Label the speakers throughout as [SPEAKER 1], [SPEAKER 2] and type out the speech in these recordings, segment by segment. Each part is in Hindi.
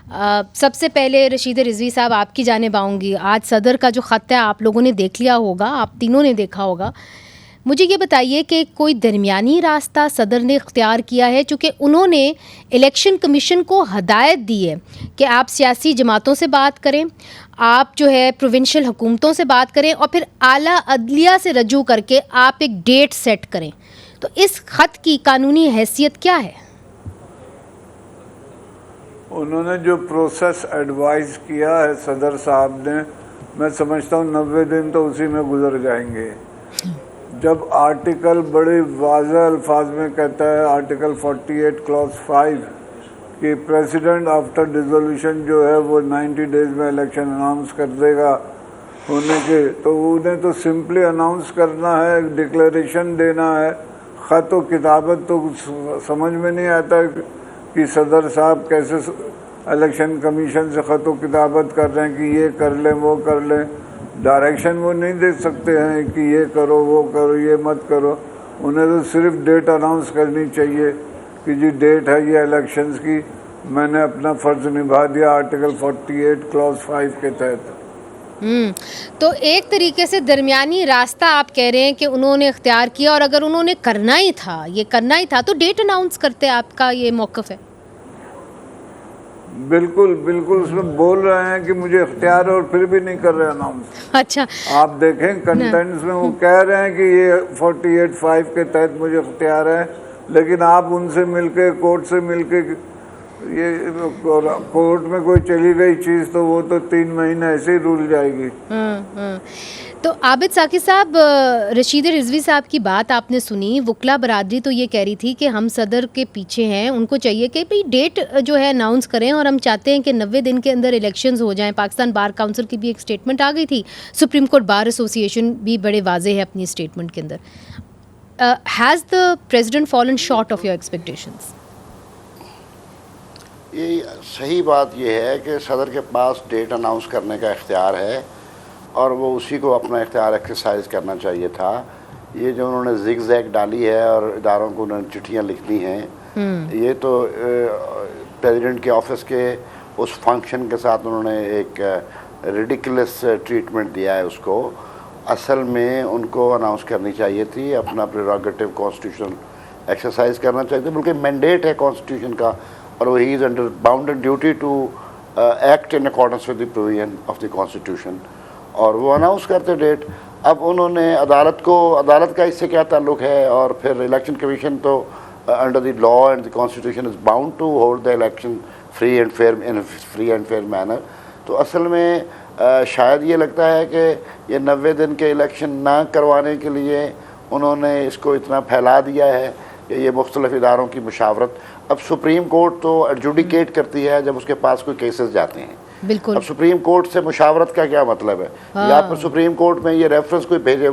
[SPEAKER 1] सबसे पहले रशीद रिजवी साहब आपकी जानिब आऊँगी। आज सदर का जो ख़त है आप लोगों ने देख लिया होगा, आप तीनों ने देखा होगा। मुझे ये बताइए कि कोई दरमियानी रास्ता सदर ने इख्तियार किया है, चूँकि उन्होंने इलेक्शन कमीशन को हदायत दी है कि आप सियासी जमातों से बात करें, आप जो है प्रोविंशियल हुकूमतों से बात करें और फिर आला अदलिया से रजू करके आप एक डेट सेट करें। तो इस ख़त की कानूनी हैसियत क्या है?
[SPEAKER 2] उन्होंने जो प्रोसेस एडवाइस किया है सदर साहब ने, मैं समझता हूँ 90 दिन तो उसी में गुजर जाएंगे। जब आर्टिकल बड़े वाज़ेह अल्फाज में कहता है, आर्टिकल 48 क्लॉज 5 कि प्रेसिडेंट आफ्टर डिसोल्यूशन जो है वो 90 डेज में इलेक्शन अनाउंस कर देगा होने के, तो उन्हें तो सिंपली अनाउंस करना है, डिक्लेरेशन देना है। ख़त व किताबत तो समझ में नहीं आता कि सदर साहब कैसे इलेक्शन कमीशन से ख़त व किताबत कर रहे हैं कि ये कर लें वो कर लें। डायरेक्शन वो नहीं दे सकते हैं कि ये करो वो करो ये मत करो। उन्हें तो सिर्फ डेट अनाउंस करनी चाहिए कि जी डेट है ये इलेक्शंस की, मैंने अपना फ़र्ज़ निभा दिया आर्टिकल 48 क्लॉज 5 के तहत।
[SPEAKER 1] तो एक तरीके से दरमियानी रास्ता आप कह रहे हैं कि उन्होंने इख्तियार किया, और अगर उन्होंने करना ही था, ये करना ही था, तो डेट अनाउंस करते। आपका ये मौक़िफ़ है?
[SPEAKER 2] बिल्कुल बिल्कुल, उसमें बोल रहे हैं कि मुझे इख्तियार है और फिर भी नहीं कर रहे अनाउंस।
[SPEAKER 1] अच्छा,
[SPEAKER 2] आप देखें कंटेंट्स में वो कह रहे हैं कि ये 48(5) के तहत मुझे इख्तियार है, लेकिन आप उनसे मिलके, कोर्ट से मिलके, ये कोर्ट में कोई चली गई चीज़ तो वो तो 3 महीने ऐसे ही रुल जाएगी।
[SPEAKER 1] तो आबिद साकिब साहब, रशीद रिजवी साहब की बात आपने सुनी। वकला बरादरी तो ये कह रही थी कि हम सदर के पीछे हैं, उनको चाहिए कि भाई डेट जो है अनाउंस करें, और हम चाहते हैं कि 90 दिन के अंदर इलेक्शंस हो जाएं। पाकिस्तान बार काउंसिल की भी एक स्टेटमेंट आ गई थी, सुप्रीम कोर्ट बार एसोसिएशन भी बड़े वाजे है अपनी स्टेटमेंट के अंदर। Has the president fallen short of your expectations?
[SPEAKER 3] ये सही बात यह है कि सदर के पास डेट अनाउंस करने का इख्तियार है और वो उसी को अपना इख्तियार एक्सरसाइज करना चाहिए था। ये जो उन्होंने जिग जैग डाली है और इदारों को उन्होंने चिट्ठियाँ लिखनी हैं, ये तो प्रेसिडेंट के ऑफिस के उस फंक्शन के साथ उन्होंने एक रिडिकुलस ट्रीटमेंट दिया है उसको। असल में उनको अनाउंस करनी चाहिए थी, अपना प्रेरोगेटिव कॉन्स्टिट्यूशन एक्सरसाइज करना चाहिए था, बल्कि मैंडेट है कॉन्स्टिट्यूशन का, और वो he is under bounded duty to act in accordance with the provision of the constitution, और वो अनाउंस करते डेट। अब उन्होंने अदालत का इससे क्या ताल्लुक़ है, और फिर इलेक्शन कमीशन तो under the law and the constitution is bound to hold the election free and fair manner. तो असल में शायद ये लगता है कि ये 90 दिन के इलेक्शन ना करवाने के लिए उन्होंने इसको इतना फैला दिया है कि ये मुख्तलिफ इदारों की मुशावरत। अब सुप्रीम कोर्ट तो एडजुडिकेट करती है जब उसके पास कोई केसेस जाते हैं।
[SPEAKER 1] बिल्कुल।
[SPEAKER 3] अब सुप्रीम कोर्ट से मुशावरत का क्या मतलब है? या पर सुप्रीम कोर्ट में ये रेफरेंस कोई भेजे,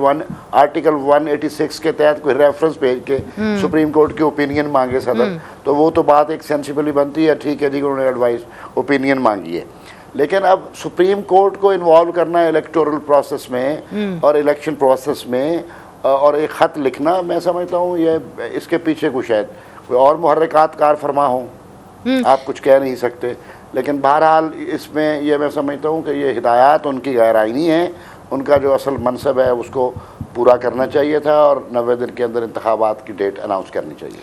[SPEAKER 3] आर्टिकल 186 के तहत कोई रेफरेंस भेज के सुप्रीम कोर्ट की ओपिनियन मांगे सदर, तो वो तो बात एक सेंसिबली बनती है, ठीक है जी उन्होंने एडवाइस ओपिनियन मांगी है। लेकिन अब सुप्रीम कोर्ट को इन्वॉल्व करना है इलेक्टोरल प्रोसेस में और इलेक्शन प्रोसेस में, और एक ख़त लिखना, मैं समझता हूँ ये इसके पीछे कुछ शायद कोई और मुहर्रिकात कार फरमा हो, आप कुछ कह नहीं सकते। लेकिन बहरहाल इसमें ये मैं समझता हूँ कि ये हिदायत उनकी गैर आईनी है, उनका जो असल मनसब है उसको पूरा करना चाहिए था, और 90 दिन के अंदर इंतखाबात की डेट अनाउंस करनी चाहिए।